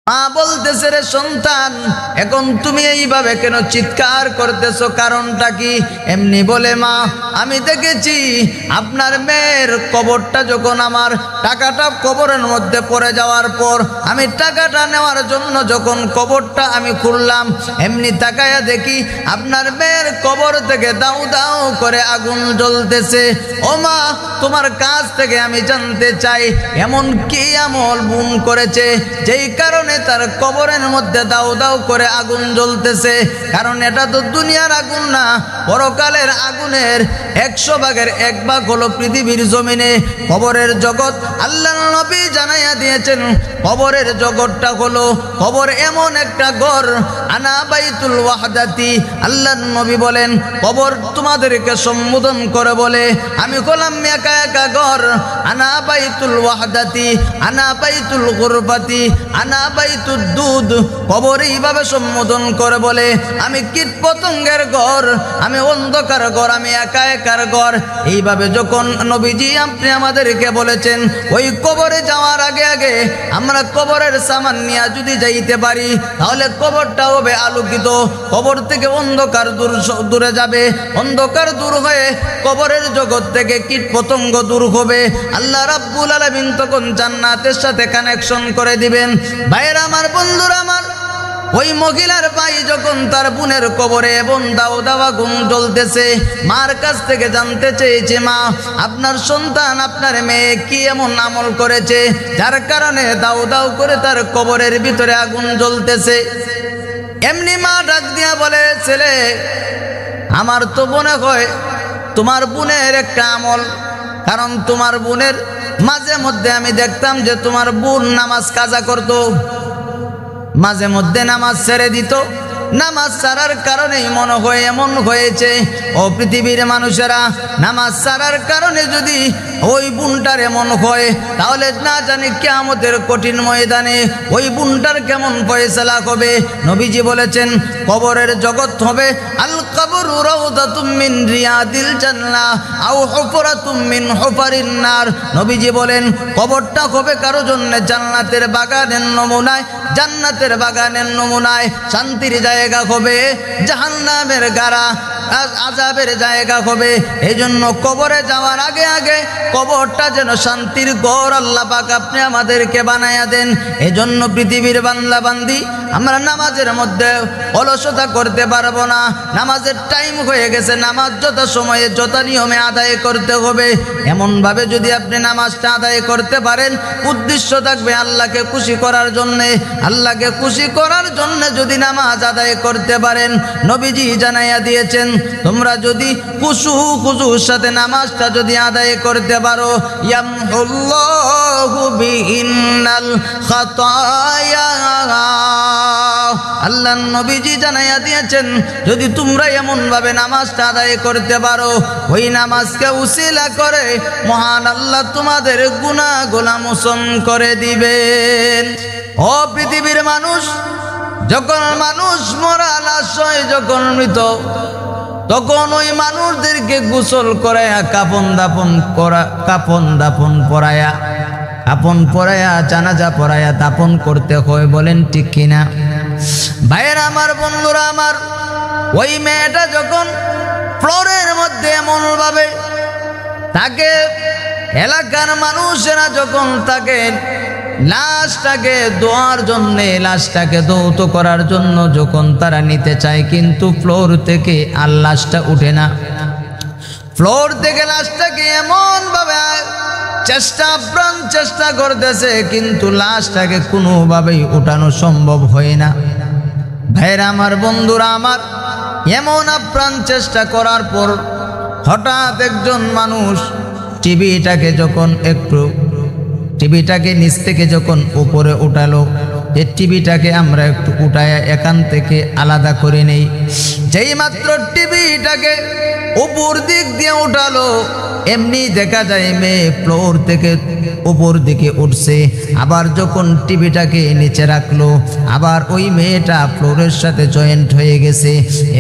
মা বলতেছে, রে সন্তান, এখন তুমি এইভাবে কেন চিৎকার করতেছো, কারণটা কি? এমনি বলে, মা আমি দেখেছি আপনার মেয়ের কবরটা যখন আমার টাকাটা কবরের মধ্যে পড়ে যাওয়ার পর আমি টাকাটা নেওয়ার জন্য যখন কবরটা আমি খুললাম, এমনি তাকায়া দেখি আপনার মেয়ের কবর থেকে দাউ দাউ করে আগুন জ্বলতেছে। ও মা, তোমার কাছ থেকে আমি জানতে চাই এমন কি আমল বোন করেছে যেই কারণে তার কবরের মধ্যে দাউ দাউ করে আগুন জ্বলতেছে? কারণ এটা তো দুনিয়ার আগুন না, পরকালের আগুনের 100 ভাগের 1 ভাগ হলো পৃথিবীর জমিনে কবরের জগৎ। আল্লাহর নবী জানাইয়া দিয়েছেন কবরের জগৎটা হলো, কবর এমন একটা ঘর, আনা বাইতুল ওয়াহদাতি। আল্লাহর নবী বলেন কবর তোমাদেরকে সম্বোধন করে বলে, আমি হলাম একা একা ঘর, আনা বাইতুল ওয়াহদাতি, আনা বাইতুল গুরবাতি, আনা বাইতুদ দুধ। কবর এইভাবে সম্বোধন করে বলে, আমি কীট পতঙ্গের ঘর, আমি অন্ধকার ঘর, আমি একা একার ঘর। এইভাবে যখন নবীজি আপনি আমাদেরকে বলেছেন, ওই কবরে যাওয়ার আগে আগে আমরা কবরের সামান নিয়ে যদি যাইতে পারি তাহলে কবরটা হবে আলোকিত, কবর থেকে অন্ধকার দূরে যাবে, অন্ধকার দূর হয়ে কবরের জগৎ থেকে কীট পতঙ্গ দূর হবে। আল্লাহ রাব্বুল আলামিন তখন জান্নাতের সাথে কানেকশন করে দিবেন। ভাইয়েরা আমার, বন্ধুরা আমার, ওই মহিলার ভাই যখন তার বোনের কবরে এবং দাও দাওয়া গুম জ্বলতেছে, মার কাছ থেকে জানতে চেয়েছে, মা আপনার সন্তান, আপনার মেয়ে কি এমন আমল করেছে যার কারণে দাও দাও করে তার কবরের ভিতরে আগুন জ্বলতেছে? এমনি মা ডাক দিয়া বলে, ছেলে আমার তো মনে হয় তোমার বোনের একটা আমল, কারণ তোমার বোনের মাঝে মধ্যে আমি দেখতাম যে তোমার বোন নামাজ কাজা করত, মাঝে মধ্যে নামাজ ছেড়ে দিত, নামাজ ছাড়ার কারণেই মনে হয় এমন হয়েছে। ও পৃথিবীর মানুষেরা, নামাজ ছাড়ার কারণে যদি ওই বোনটার এমন হয় তাহলে না জানি কিয়ামতের কঠিন ময়দানে ওই বোনটার কেমন ফয়সালা হবে। নবীজি বলেছেন কবরের জগৎ হবে আল কবরু রাউদাতুম মিন রিয়াদিল জান্নাহ আও হুফরাতুম মিন হুফারিন নার। নবীজি বলেন কবরটা হবে কারো জন্য জান্নাতের বাগানের নমুনায়, জান্নাতের বাগানের নমুনায় শান্তির জায়গা হবে, জাহান্নামের গাড়া আযাবের জায়গা হবে। এই জন্য কবরে যাওয়ার আগে আগে কবরটা যেন শান্তির ঘর আল্লাহ পাক আপনি আমাদেরকে বানায়া দেন। এই জন্য পৃথিবীর বান্দা বান্দি আমরা নামাজের মধ্যে অলসতা করতে পারবো না। নামাজের টাইম হয়ে গেছে, নামাজ যত সময়ে যত নিয়মে আদায় করতে হবে। এমনভাবে যদি আপনি নামাজটা আদায় করতে পারেন, উদ্দেশ্য থাকবে আল্লাহকে খুশি করার জন্যে। আল্লাহকে খুশি করার জন্য যদি নামাজ আদায় করতে পারেন, নবীজি জানাইয়া দিয়েছেন তোমরা যদি খুশুর সাথে নামাজটা যদি আদায় করতে পারো, ইয়ামহুল্লাহু বিহিন্নাল খাতায়া। আল্লাহ নবীজি জানাইয়া দিয়েছেন যদি তোমরা এমনভাবে নামাজটা আদায় করতে পারো, ওই নামাজকে উসিলা করে মহান আল্লাহ তোমাদের গুনাহগুলো মোচন করে দিবেন। ও পৃথিবীর মানুষ, যখন মানুষ মরা লাশ হয়, যখন মৃত, তখন ওই মানুষদেরকে গোসল করায়া কাফন দাফন পরায়া জানাজা পরায়া দাফন করতে হয়। বলেন ঠিক কিনা? ভাইয়েরা আমার, বন্ধুরা আমার, ওই মেয়েটা যখন ফ্লোরের মধ্যে এমনভাবে তাকে এলাকার মানুষেরা যখন তাকে লাশটাকে দোয়ার জন্যে, লাশটাকে দৌত করার জন্য যখন তারা নিতে চায়, কিন্তু ফ্লোর থেকে আর লাশটা উঠে না। ফ্লোর থেকে লাশটাকে এমনভাবে প্রাণ চেষ্টা করতেছে, কিন্তু লাশটাকে কোনোভাবেই উঠানো সম্ভব হয় না। ভাইরা আমার, বন্ধুরা আমার, এমন আপ্রাণ চেষ্টা করার পর হঠাৎ একজন মানুষ টিভিটাকে নিচ থেকে যখন উপরে উঠালো, এই টিভিটাকে আমরা একটু উঠায়া এখান থেকে আলাদা করে নেই। যেই মাত্র টিভিটাকে উপর দিক দিয়ে উঠালো, এমনি দেখা যায় মেয়ে ফ্লোর থেকে উপর দিকে উঠছে। আবার যখন টিভিটাকে নিচে রাখলো, আবার ওই মেয়েটা ফ্লোরের সাথে জয়েন্ট হয়ে গেছে।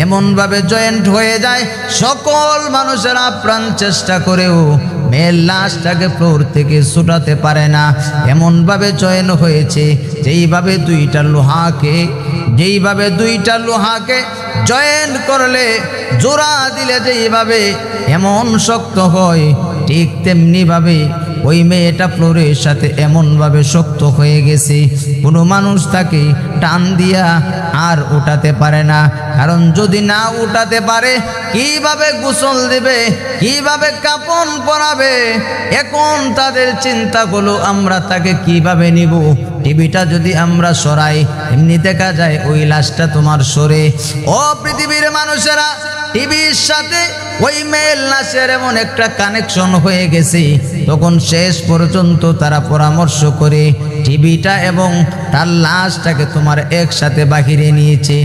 এমনভাবে জয়েন্ট হয়ে যায়, সকল মানুষেরা প্রাণ চেষ্টা করেও মেয়ের লাশটাকে ফ্লোর থেকে ছুটাতে পারে না। এমনভাবে চয়ন হয়েছে যেইভাবে দুইটা লোহাকে জয়েন করলে, জোড়া দিলে যেইভাবে এমন শক্ত হয়, ঠিক তেমনিভাবে ওই মেয়েটা ফ্লোরের সাথে এমনভাবে শক্ত হয়ে গেছে, কোনো মানুষ তাকে টান দিয়া আর উঠাতে পারে না। কারণ যদি না উঠাতে পারে কিভাবে গোসল দেবে, কিভাবে কাপড় পরাবে? এখন তাদের চিন্তা হলো আমরা তাকে কিভাবে নিব। টিভিটা যদি আমরা সরাই, এমনি দেখা যায় ওই লাশটা তোমার সরে। ও পৃথিবীর মানুষেরা, টিভির সাথে ওই মেয়ের লাশের এমন একটা কানেকশন হয়ে গেছে, তখন শেষ পর্যন্ত তারা পরামর্শ করে টিভিটা এবং তার লাশটাকে তোমার একসাথে বাহিরে নিয়েছে।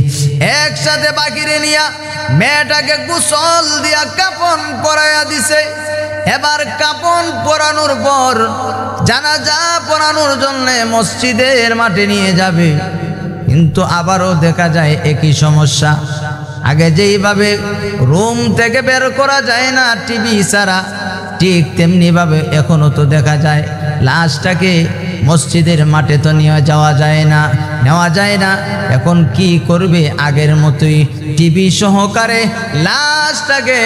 একসাথে বাহিরে নিয়া মেয়েটাকে গোসল দিয়া কাপন পরাইয়া দিছে। এবার কাপন পরানোর পর জানাজা পড়ানোর জন্য মসজিদের মাঠে নিয়ে যাবে, কিন্তু আবারও দেখা যায় একই সমস্যা। আগে যেইভাবে রুম থেকে বের করা যায় না টিভি ছাড়া, ঠিক তেমনিভাবে এখনও তো দেখা যায় লাশটাকে মসজিদের মাঠে তো নেওয়া যায় না। এখন কি করবে? আগের মতোই টিভি সহকারে লাশটাকে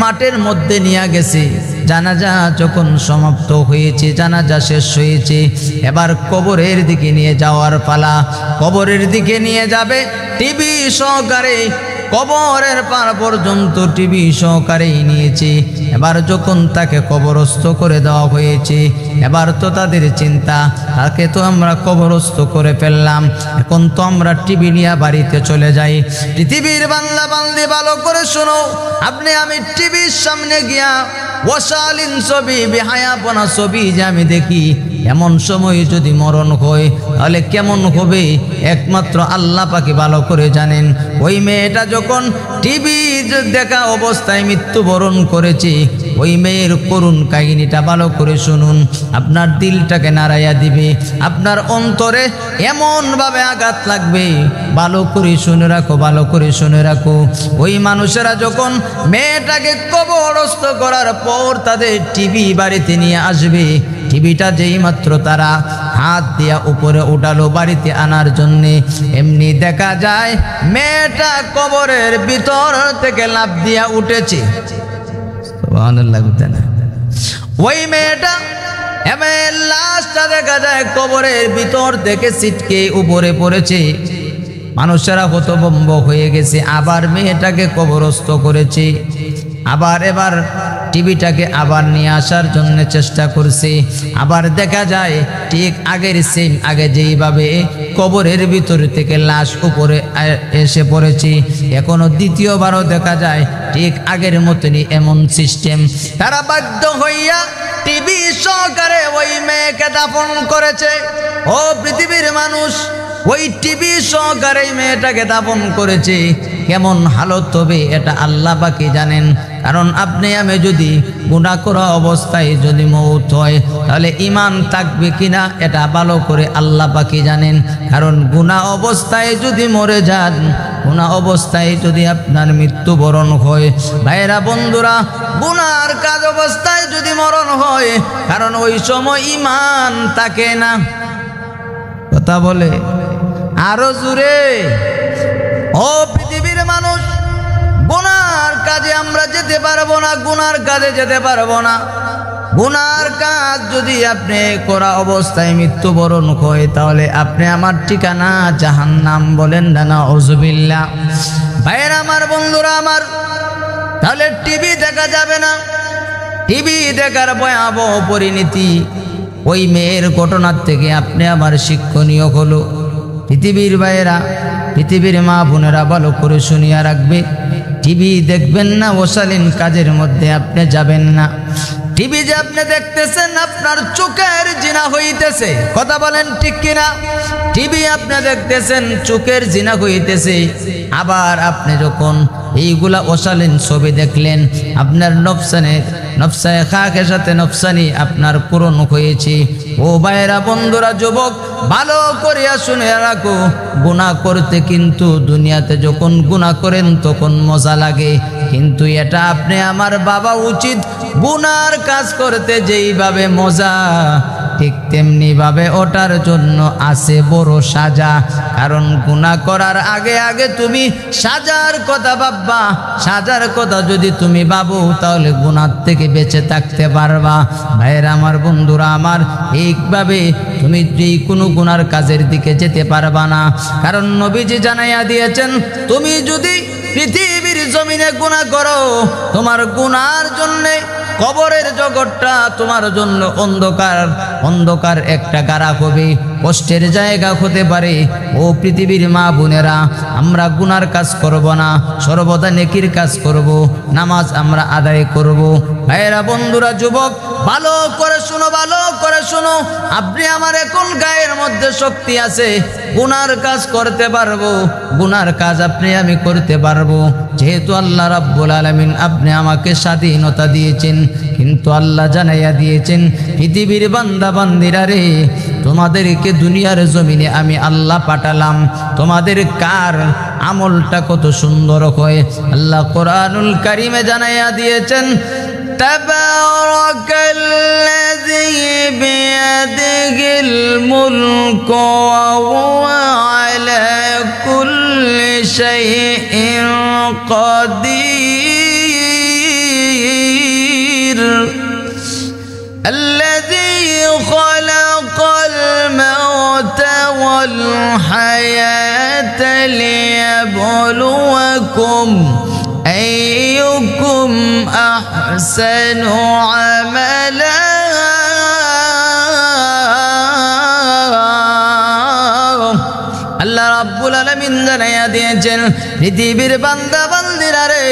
মাঠের মধ্যে নিয়ে গেছে। জানাজা যখন সমাপ্ত হয়েছে, জানাজা শেষ হয়েছে, এবার কবরের দিকে নিয়ে যাওয়ার পালা। কবরের দিকে নিয়ে যাবে টিভি সহকারে, কবরের পার পর্যন্ত টিভি সহকারেই নিয়েছে। এবার যখন তাকে কবরস্থ করে দেওয়া হয়েছে, এবার তো তাদের চিন্তা, তাকে তো আমরা কবরস্থ করে ফেললাম, এখন তো আমরা টিভি নিয়ে বাড়িতে চলে যাই। পৃথিবীর বান্দা বান্দি ভালো করে শোনো, আপনি আমি টিভির সামনে গিয়া ওয়াসালিন ছবি, বেহায়াপনা ছবি যে আমি দেখি, এমন সময় যদি মরণ হয় তাহলে কেমন হবে একমাত্র আল্লাহ পাকে ভালো করে জানেন। ওই মেয়েটা যখন টিভি দেখা অবস্থায় মৃত্যুবরণ করেছে, ওই মেয়ের করুণ কাহিনীটা ভালো করে শুনুন, আপনার দিলটাকে নাড়াইয়া দিবে, আপনার অন্তরে এমনভাবে আঘাত লাগবে। ভালো করে শুনে রাখো, ভালো করে শুনে রাখো। ওই মানুষেরা যখন মেয়েটাকে কবরস্থ করার পর তাদের টিভি বাড়িতে নিয়ে আসবে, টিভিটা যেই মাত্র তারা হাত দিয়া উপরে উঠালো বাড়িতে আনার জন্যে, এমনি দেখা যায় মেয়েটা কবরের ভিতর থেকে লাফ দিয়া উঠেছে। ওই মেয়েটা লাশটা দেখা যায় কবরের ভিতর থেকে ছিটকে উপরে পড়েছে। মানুষেরা হতভম্ব হয়ে গেছে। আবার মেয়েটাকে কবরস্থ করেছে, এবার টিভিটাকে আবার নিয়ে আসার জন্য চেষ্টা করছে। আবার দেখা যায় ঠিক আগের সেম, আগে যেইভাবে কবরের ভিতর থেকে লাশ উপরে এসে পড়েছে, এখনো দ্বিতীয়বারও দেখা যায় ঠিক আগের মতনই এমন সিস্টেম। তারা বাধ্য হইয়া টিভি সহকারে ওই মেয়েকে দাফন করেছে। ও পৃথিবীর মানুষ, ওই টিভি সহকারে মেয়েটাকে দাফন করেছে। কেমন হালত হবে এটা আল্লাহ পাকই জানেন। কারণ আপনি আমি যদি গুনাহ করা অবস্থায় যদি মওত হয়, তাহলে ঈমান থাকবে কিনা এটা ভালো করে আল্লাহ পাকই জানেন। কারণ গুনাহ অবস্থায় যদি মরে যান, গুনাহ অবস্থায় যদি আপনার মৃত্যুবরণ হয়, ভাইরা বন্ধুরা, গুনার কাজ অবস্থায় যদি মরণ হয়, কারণ ওই সময় ঈমান থাকে না। কথা বলে আরো জোরে। ও পৃথিবীর মানুষ, গুনার কাজে আমরা যেতে পারবো না, গুনার কাজে যেতে পারবো না। গুনার কাজ যদি আপনি করা অবস্থায় মৃত্যুবরণ হয়, তাহলে আপনি আমার ঠিকানা জাহান্নাম। বলেন না নাউযুবিল্লাহ। ভাইয়েরা আমার, বন্ধুরা আমার, তাহলে টিভি দেখা যাবে না। টিভি দেখার ভয়াবহ পরিণতি ওই মেয়ের ঘটনার থেকে আপনি আমার শিক্ষণীয় হলো। পৃথিবীর ভাইয়েরা, পৃথিবীর মা বোনেরা ভালো করে শুনিয়া রাখবে, টিভি দেখবেন না, অশালীন কাজের মধ্যে আপনি যাবেন না। টিভি যে আপনি দেখতেছেন, আপনার চোখের জিনা হইতেছে। কথা বলেন ঠিক কিনা? টিভি আপনি দেখতেছেন, চোখের জিনা হইতেছে। আবার আপনি যখন এইগুলা অশালীন ছবি দেখলেন, আপনার নফসায়ে খাকের সাথে নফসানি আপনার পূরণ হয়েছে। ও ভাইয়েরা, বন্ধুরা, যুবক ভালো করিয়া শুনে রাখো, গুনাহ করতে কিন্তু দুনিয়াতে যখন গুনাহ করেন তখন মজা লাগে, কিন্তু এটা আপনি আমার বাবা উচিত, গুনার কাজ করতে যেইভাবে মজা ঠিক তেমনি ভাবে ওটার জন্য আছে বড় সাজা। কারণ গুনাহ করার আগে আগে তুমি সাজার কথা ভাববা, সাজার কথা যদি তুমি ভাবো তাহলে গুনাহ থেকে বেঁচে থাকতে পারবা। ভাইয়েরা আমার, বন্ধুরা আমার, এইভাবে তুমি যে কোনো গুনার কাজের দিকে যেতে পারবা না। কারণ নবীজি জানাইয়া দিয়েছেন, তুমি যদি পৃথিবীর জমিনে গুনাহ করো, তোমার গুনার জন্যে কবরের জগৎটা তোমার জন্য অন্ধকার অন্ধকার একটা গাড়া হবে, কষ্টের জায়গা হতে পারে। ও পৃথিবীর মা বোনেরা, আমরা গুনার কাজ করব না, সর্বদা নেকির কাজ করব, নামাজ আমরা আদায় করব। ভাইয়েরা, বন্ধুরা, যুবক, ভালো করে শুনো, ভালো করে শুনো। আপনি আমার এখন গায়ের মধ্যে শক্তি আছে, গুনার কাজ করতে পারবো, গুনার কাজ আপনি আমি করতে পারবো, যেহেতু আল্লাহ রাব্বুল আলামিন আপনি আমাকে স্বাধীনতা দিয়েছেন। কিন্তু আল্লাহ জানাইয়া দিয়েছেন, পৃথিবীর বান্দা বান্দিরা রে, তোমাদেরকে দুনিয়ার জমিনে আমি আল্লাহ পাঠালাম, তোমাদের কার আমলটা কত সুন্দর হয়। আল্লাহ কোরআনুল কারিমে জানাইয়া দিয়েছেন, তাবারাকাল্লাযী বিয়াদিহিল মুলকু ওয়া হুয়া আলা কুল্লি শাইইন কাদির الذي خلق الموت والحياة ليبلوكم أيكم أحسن عملا আল্লাহ রাব্বুল আলামিন জানাইয়া দিয়েছেন, পৃথিবীর বান্দা বান্দিরা রে,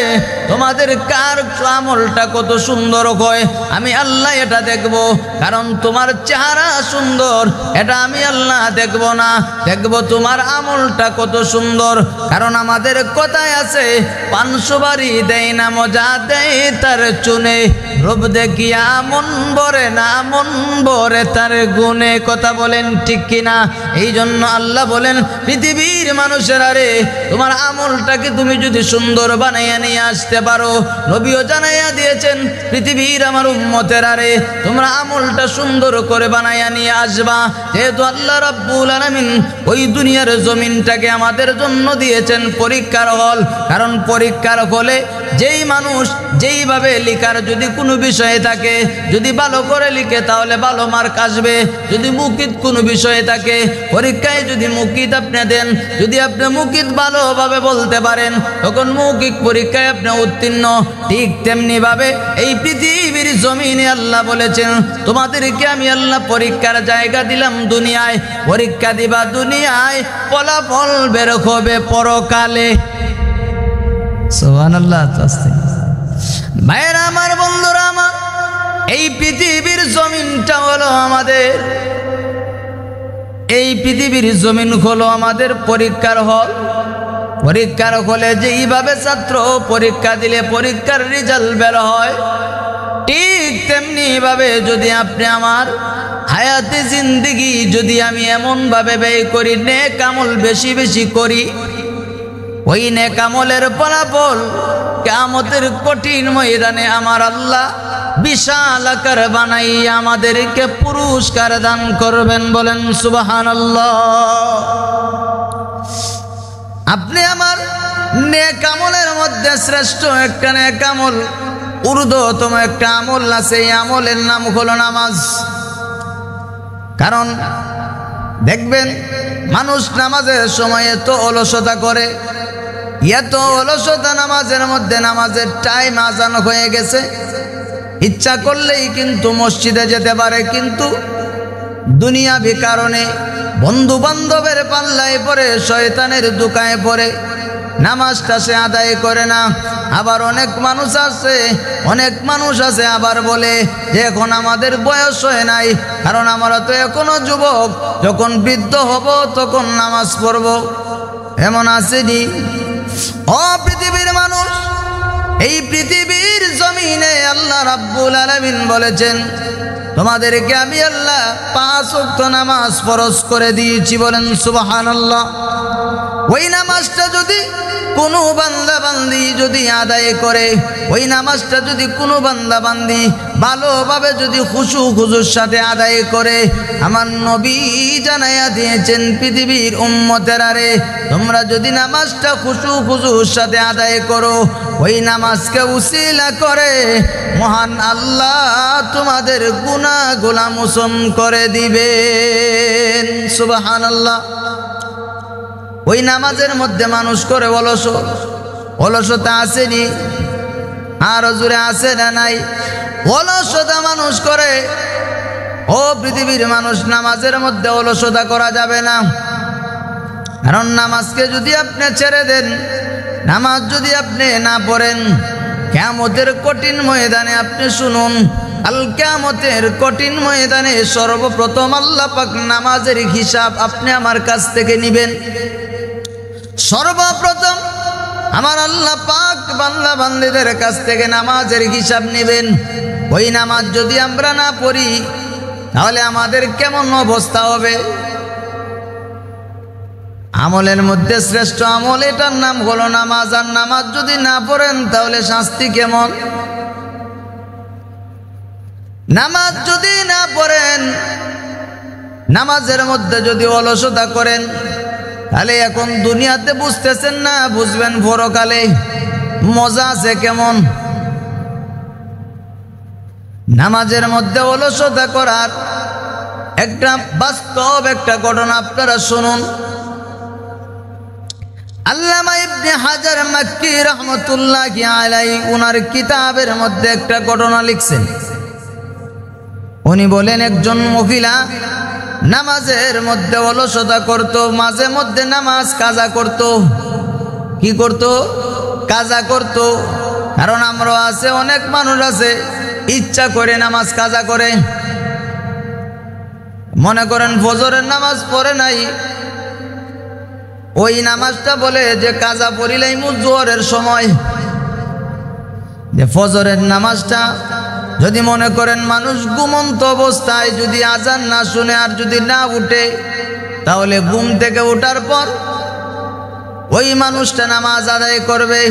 তোমাদের কার আমলটা কত সুন্দর হয় আমি আল্লাহ এটা দেখব। কারণ তোমার চেহারা সুন্দর, এটা আমি আল্লাহ দেখব না, দেখব তোমার আমলটা কত সুন্দর। কারণ আমাদের কথায় আছে, পান সুপারি দেয় না মজা দেয় তার চুনে, রূপ দেখিয়া মন ভরে না, মন ভরে তার গুণে। কথা বলেন ঠিক কিনা? এই জন্য আল্লাহ বলেন, পৃথিবীর মানুষেরা রে, তোমার আমলটাকে তুমি যদি সুন্দর বানাইয়া নিয়ে আসতে পারো, নবীও জানাইয়া দিয়েছেন, পৃথিবীর আমার উম্মতেরা রে, তোমরা আমলটা সুন্দর করে বানাইয়া নিয়ে আসবা। যেহেতু আল্লাহ রাব্বুল আলামিন ওই দুনিয়ার জমিনটাকে আমাদের জন্য দিয়েছেন পরীক্ষার হল। কারণ পরীক্ষার হলে যেই মানুষ যেইভাবে লিখার যদি কোনো বিষয়ে থাকে, যদি ভালো করে লিখে তাহলে ভালো মার্ক আসবে। যদি মুকিত কোনো বিষয়ে থাকে, পরীক্ষায় যদি মুকিত আপনি দেন, যদি আপনি মুকিত ভালোভাবে বলতে পারেন, তখন মৌখিক পরীক্ষায় আপনি উত্তীর্ণ। ঠিক তেমনি ভাবে এই পৃথিবীর জমিনে আল্লাহ বলেছেন, তোমাদেরকে আমি আল্লাহ পরীক্ষার জায়গা দিলাম দুনিয়ায়, পরীক্ষা দিবা দুনিয়ায়, ফলাফল বের হবে পরকালে। সুবহানাল্লাহ। ভাইয়েরা আমার, বন্ধুরা আমার, এই পৃথিবীর জমিনটা হলো আমাদের, এই পৃথিবীর জমিন হলো আমাদের পরীক্ষার হল। পরীক্ষার হলে যেইভাবে ছাত্র পরীক্ষা দিলে পরীক্ষার রেজাল্ট বের হয়, ঠিক তেমনি ভাবে যদি আপনি আমার হায়াতে জিন্দেগি যদি আমি এমনভাবে ব্যয় করি, নেক আমল বেশি বেশি করি, ওই নেক আমলের ফলাফল কিয়ামতের কঠিন ময়দানে আমার আল্লাহ বিশাল আকার বানাইয়া আমাদেরকে পুরস্কার দান করবেন। বলেন সুবহানাল্লাহ। আপনি আমার নেক আমলের মধ্যে শ্রেষ্ঠ একটা নেক আমল, ঊর্ধ্বতম একটা আমল আছে, এই আমলের নাম হলো নামাজ। কারণ দেখবেন মানুষ নামাজের সময় এত অলসতা করে, এত অলসতা নামাজের মধ্যে, নামাজের টাইম আজান হয়ে গেছে, ইচ্ছা করলেই কিন্তু মসজিদে যেতে পারে, কিন্তু দুনিয়াবি কারণে বন্ধু বান্ধবের পাল্লায় পড়ে, শয়তানের দোকায় পড়ে নামাজটা সে আদায় করে না। আবার অনেক মানুষ আছে আবার বলে যে এখন আমাদের বয়স হয় নাই, কারণ আমরা তো এখনো যুবক, যখন বৃদ্ধ হব তখন নামাজ পড়ব। এমন আসেনি? ও পৃথিবীর মানুষ, এই পৃথিবীর জমিনে আল্লাহ রাব্বুল আলামিন বলেছেন, তোমাদেরকে আমি আল্লাহ 5 ওয়াক্ত নামাজ ফরজ করে দিয়েছি। বলেন সুবহানাল্লাহ। ওই নামাজটা যদি কোনো বান্দা বান্দি যদি আদায় করে, ওই নামাজটা যদি কোনো বান্দা বান্দি ভালোভাবে যদি খুশুর সাথে আদায় করে, আমার নবী জানাইয়া দিয়েছেন পৃথিবীর উম্মতেরা রে, তোমরা যদি নামাজটা খুশুর সাথে আদায় করো, ওই নামাজকে উসিলা করে মহান আল্লাহ তোমাদের গুনাহগুলো মোচন করে দিবেন। সুবহানাল্লাহ। ওই নামাজের মধ্যে মানুষ করে অলসতা আসেনি? আর জোরে আছে না নাই? অলসতা মানুষ করে। ও পৃথিবীর মানুষ, নামাজের মধ্যে অলসতা করা যাবে না। কারণ নামাজকে যদি আপনি ছেড়ে দেন, নামাজ যদি আপনি না পড়েন, কিয়ামতের কঠিন ময়দানে আপনি শুনুন, আল কিয়ামতের কঠিন ময়দানে সর্বপ্রথম আল্লাহ পাক নামাজের হিসাব আপনি আমার কাছ থেকে নেবেন। সর্বপ্রথম আমার আল্লাহ পাক বান্দা বান্দীদের কাছ থেকে নামাজের হিসাব নেবেন। ওই নামাজ যদি আমরা না পড়ি, তাহলে আমাদের কেমন অবস্থা হবে? আমলের মধ্যে শ্রেষ্ঠ আমল, এটার নাম হলো নামাজ। আর নামাজ যদি না পড়েন, তাহলে শাস্তি কেমন? নামাজ যদি না পড়েন, নামাজের মধ্যে যদি অলসতা করেন, তাহলে এখন দুনিয়াতে বুঝতেছেন না, বুঝবেন পরকালে মজা আছে কেমন। নামাজের মধ্যে অলসতা করার একটা বাস্তব একটা ঘটনা আপনারা শুনুন। আল্লামা ইবনে হাজার মাক্কি রাহমাতুল্লাহি আলাইহি উনার কিতাবের মধ্যে একটা ঘটনা লিখছেন। উনি বলেন, একজন মহিলা নামাজের মধ্যে অলসতা করত, মাঝে মধ্যে নামাজ কাজা করত। কি করত? কাজা করত। কারণ আমরা আছে, অনেক মানুষ আছে ইচ্ছা করে নামাজ কাজা করে। মনে করেন ফজরের নামাজ পড়ে নাই, ওই নামাজটা বলে যে কাজা পড়িলাই জোহরের সময়। যে ফজরের নামাজটা যদি মনে করেন মানুষ ঘুমন্ত অবস্থায় যদি আজান না শুনে আর যদি না উঠে, তাহলে ঘুম থেকে ওঠার পর ওই মানুষটা নামাজ আদায় করবে।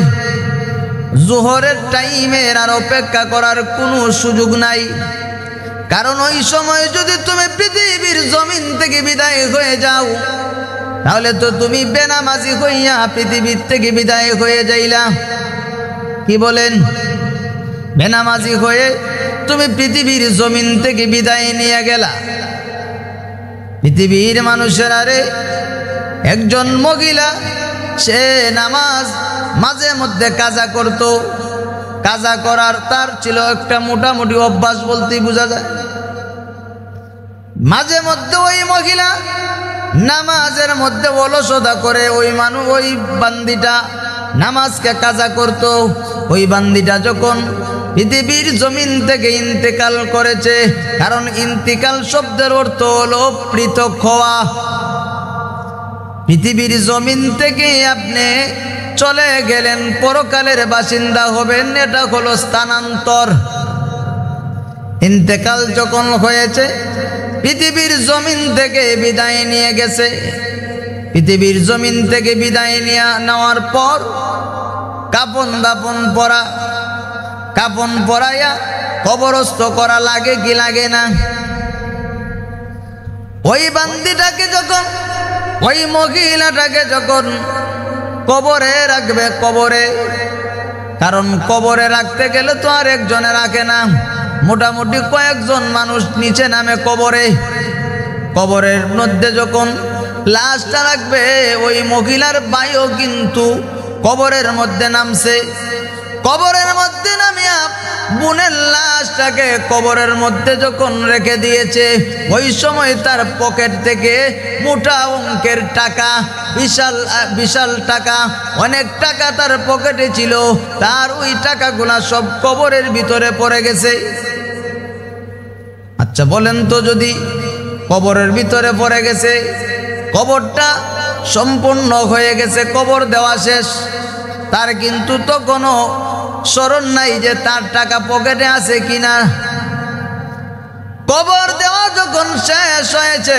জোহরের টাইমের আর অপেক্ষা করার কোনো সুযোগ নাই। কারণ ওই সময় যদি তুমি পৃথিবীর জমিন থেকে বিদায় হয়ে যাও, তাহলে তো তুমি বেনামাজি হইয়া পৃথিবীর থেকে বিদায় হয়ে যাইলা। কি বলেন? বেনামাজি হয়ে তুমি পৃথিবীর জমিন থেকে বিদায় নিয়ে গেলা। পৃথিবীর মানুষের আরে একজন মহিলা, সে নামাজ মাঝে মধ্যে কাজা করত। কাজা করার তার ছিল একটা মোটামুটি অভ্যাস বলতেই বোঝা যায়। মাঝে মধ্যে ওই মহিলা নামাজের মধ্যে অলসতা করে, ওই বান্দিটা নামাজকে কাজা করত। ওই বান্দিটা যখন পৃথিবীর জমিন থেকে ইন্তেকাল করেছে, কারণ ইন্তেকাল শব্দের অর্থ হলো পৃথক হওয়া। পৃথিবীর জমিন থেকে আপনি চলে গেলেন, পরকালের বাসিন্দা হবেন, এটা হলো স্থানান্তর। ইন্তেকাল যখন হয়েছে, পৃথিবীর জমিন থেকে বিদায় নিয়ে গেছে। পৃথিবীর জমিন থেকে বিদায় নেওয়ার পর কাপন পরাইয়া কবরস্থ করা লাগে কি লাগে না? ওই বান্দিটাকে যখন, ওই মহিলাটাকে যখন কবরে রাখবে, কারণ কবরে রাখতে গেলে তো আর একজনে রাখে না, মোটামুটি কয়েকজন মানুষ নিচে নামে কবরের মধ্যে যখন লাশটা রাখবে, ওই মহিলার ভাইও কিন্তু কবরের মধ্যে নামছে। কবরের মধ্যে নামিয়া বোনের লাশটাকে কবরের মধ্যে যখন রেখে দিয়েছে, ওই সময় তার পকেট থেকে মোটা অঙ্কের টাকা, বিশাল টাকা, অনেক টাকা তার পকেটে ছিল। তার ওই টাকাগুলা সব কবরের ভিতরে পড়ে গেছে। আচ্ছা বলেন তো, যদি কবরের ভিতরে পড়ে গেছে, কবরটা সম্পূর্ণ হয়ে গেছে, কবর দেওয়া শেষ, তার কিন্তু তো কোনো স্মরণ নাই যে তার টাকা পকেটে আছে কিনা। কবর দেওয়া যখন শেষ হয়েছে,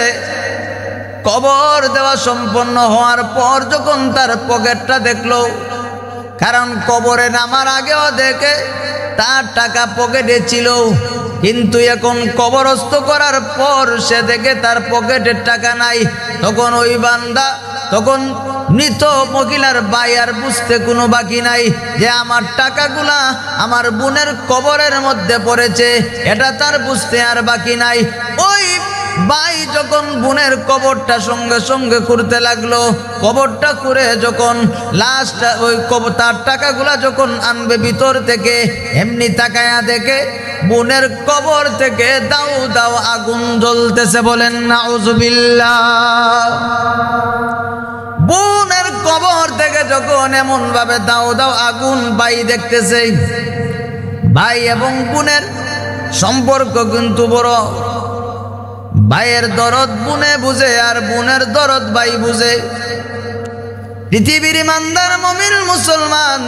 কবর দেওয়া সম্পন্ন হওয়ার পর যখন তার পকেটটা দেখলো, কারণ কবরে নামার আগেও দেখে তার টাকা পকেটে ছিল, কিন্তু এখন কবরস্থ করার পর সে দেখে তার পকেটের টাকা নাই। তখন ওই বান্দা, তখন মৃত মহিলার ভাই আর বুঝতে কোনো বাকি নাই যে আমার টাকাগুলা আমার বোনের কবরের মধ্যে পড়েছে, এটা তার বুঝতে আর বাকি নাই। ওই ভাই যখন বোনের কবরটা সঙ্গে সঙ্গে খুঁড়তে লাগলো, কবরটা খুঁড়ে যখন লাস্ট ওই তার টাকাগুলা যখন আনবে ভিতর থেকে, এমনি তাকায়া দেখে বোনের কবর থেকে দাউ দাউ আগুন জ্বলতেছে। বলেন নাউজুবিল্লাহ। বোনের কবর থেকে যখন এমন ভাবে দাউ দাউ আগুন ভাই দেখতেছে, ভাই এবং বোনের সম্পর্ক কিন্তু বড়। ভাইয়ের দরদ বোনে বুঝে আর বোনের দরদ ভাই বুঝে। পৃথিবীর ইমানদার মুমিন মুসলমান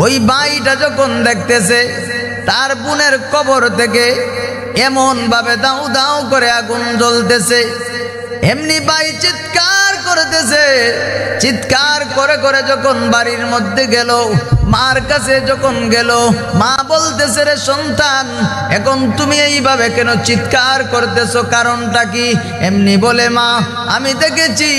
ওই ভাইটা যখন দেখতেছে তার বোনের কবর থেকে এমন ভাবে দাউ দাউ করে আগুন জ্বলতেছে, এমনি ভাই চিৎকার করতেছে। চিৎকার করে করে যখন বাড়ির মধ্যে গেল, মার কাছে যখন গেল, মা বলতেছে, রে সন্তান, এখন তুমি এইভাবে কেন চিৎকার করতেছো, কারণটা কি? এমনি বলে, মা আমি দেখেছি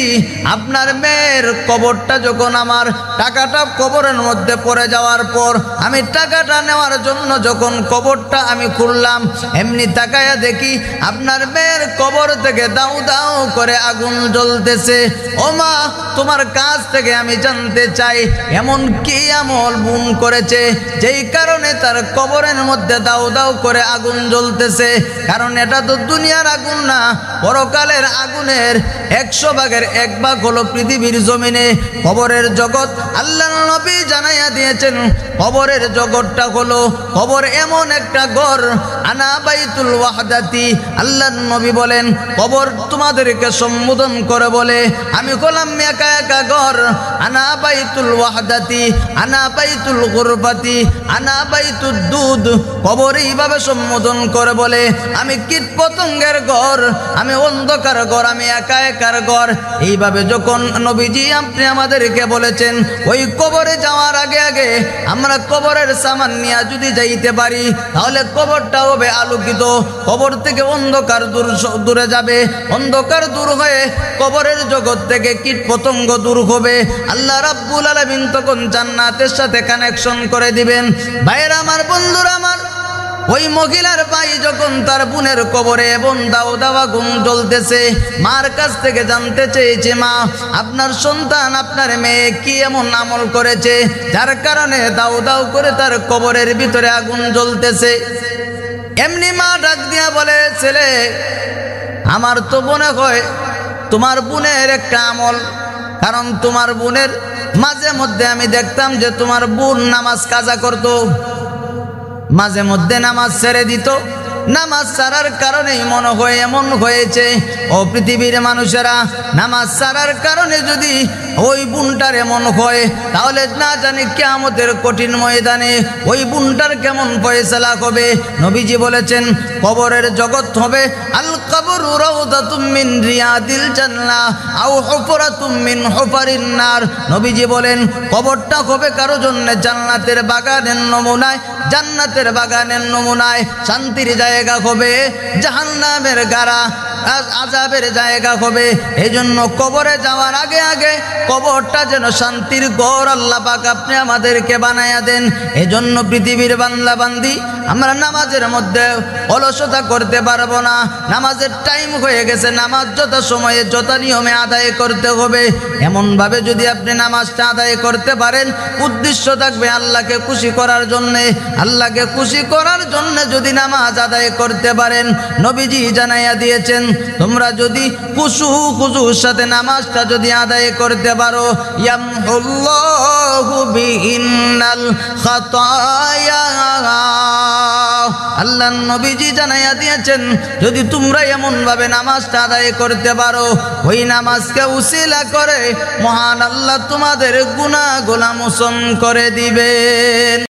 আপনার মেয়ের কবরটা যখন আমার টাকাটা কবরের মধ্যে পড়ে যাওয়ার পর আমি টাকাটা নেওয়ার জন্য যখন কবরটা আমি খুললাম, এমনি তাকায়া দেখি আপনার মেয়ের কবর থেকে দাউ দাউ করে আগুন জ্বলতেছে। ও মা, তোমার কাছ থেকে আমি জানতে চাই এমন কি আমল বোন করেছে যেই কারণে তার কবরের মধ্যে দাউ দাউ করে আগুন জ্বলতেছে? কারণ এটা তো দুনিয়ার আগুন না, পরকালের আগুনের 100 ভাগের 1 ভাগ হলো পৃথিবীর জমিনে কবরের জগৎ। আল্লাহর নবী জানাইয়া দিয়েছেন কবরের জগৎটা হলো, কবর এমন একটা ঘর, আনা বাইতুল ওয়াহদাতি। আল্লাহর নবী বলেন কবর তোমাদেরকে সম্বোধন করে বলে, আমি হলাম একা একা ঘর, আনা বাইতুল ওয়াহদাতি, আনা বাইতুল গুরবাতি, আনা বাইতুদ দুধ। কবর এইভাবে সম্বোধন করে বলে, আমি কীট পতঙ্গের ঘর, আমি অন্ধকার ঘর, আমি একা একার ঘর। এইভাবে যখন নবীজি আপনি আমাদেরকে বলেছেন, ওই কবরে যাওয়ার আগে আগে আমরা কবরের সামান নিয়ে যদি যাইতে পারি তাহলে কবরটা হবে আলোকিত, কবর থেকে অন্ধকার দূরে যাবে, অন্ধকার দূর হয়ে কবরের জগৎ থেকে কীট পতঙ্গ দূর হবে। আল্লাহ রাব্বুল আলামিন তখন জান্নাতের সাথে কানেকশন করে দিবেন। ভাইয়েরা আমার, বন্ধুরা আমার, ওই মহিলার ভাই যখন তার বোনের কবরে এবং দাও দাওয়া আগুন জ্বলতেছে, মার কাছ থেকে জানতে চেয়েছে, মা আপনার সন্তান, আপনার মেয়ে কি এমন আমল করেছে যার কারণে দাও দাও করে তার কবরের ভিতরে আগুন জ্বলতেছে? এমনি মা ডাক দিয়া বলে, ছেলে, আমার তো মনে হয় তোমার বোনের একটা আমল, কারণ তোমার বোনের মাঝে মধ্যে আমি দেখতাম যে তোমার বোন নামাজ কাজা করতো, মাঝে মধ্যে নামাজ ছেড়ে দিত, নামাজ ছাড়ার কারণেই মনে হয় এমন হয়েছে। ও পৃথিবীর মানুষেরা, নামাজ ছাড়ার কারণে যদি ওই বোনটার এমন হয় তাহলে না জানি কিয়ামতের কঠিন ময়দানে ওই বোনটার কেমন ফয়সালা হবে। নবীজি বলেছেন কবরের জগৎ হবে আল কবরু রাউদাতুম মিন রিয়াদিল জান্নাহ আও হুফরাতুম মিন হুফারিন নার। নবীজি বলেন কবরটা হবে কারো জন্য জান্নাতের বাগানের নমুনায়, জান্নাতের বাগানের নমুনায় শান্তির জায়গা হবে, জাহান্নামের গাড়া আযাবের জায়গা হবে। এই জন্য কবরে যাওয়ার আগে আগে কবরটা যেন শান্তির ঘর আল্লাহ পাক আপনি আমাদেরকে বানায়া দেন। এজন্য পৃথিবীর বান্দা বান্দি আমরা নামাজের মধ্যে অলসতা করতে পারবো না। নামাজের টাইম হয়ে গেছে, নামাজ যত সময়ে যত নিয়মে আদায় করতে হবে। এমনভাবে যদি আপনি নামাজটা আদায় করতে পারেন, উদ্দেশ্য থাকবে আল্লাহকে খুশি করার জন্যে, আল্লাহকে খুশি করার জন্য যদি নামাজ আদায় করতে পারেন, নবীজি জানাইয়া দিয়েছেন তোমরা যদি খুশুর সাথে নামাজটা যদি আদায় করতে পারো, ইয়ামহুল্লাহু বিহিন্নাল খাতায়া। আল্লাহ নবীজি জানাইয়া দিয়েছেন যদি তোমরা এমন ভাবে নামাজটা আদায় করতে পারো, ওই নামাজকে উসিলা করে মহান আল্লাহ তোমাদের গুনাহগুলো মোচন করে দিবেন।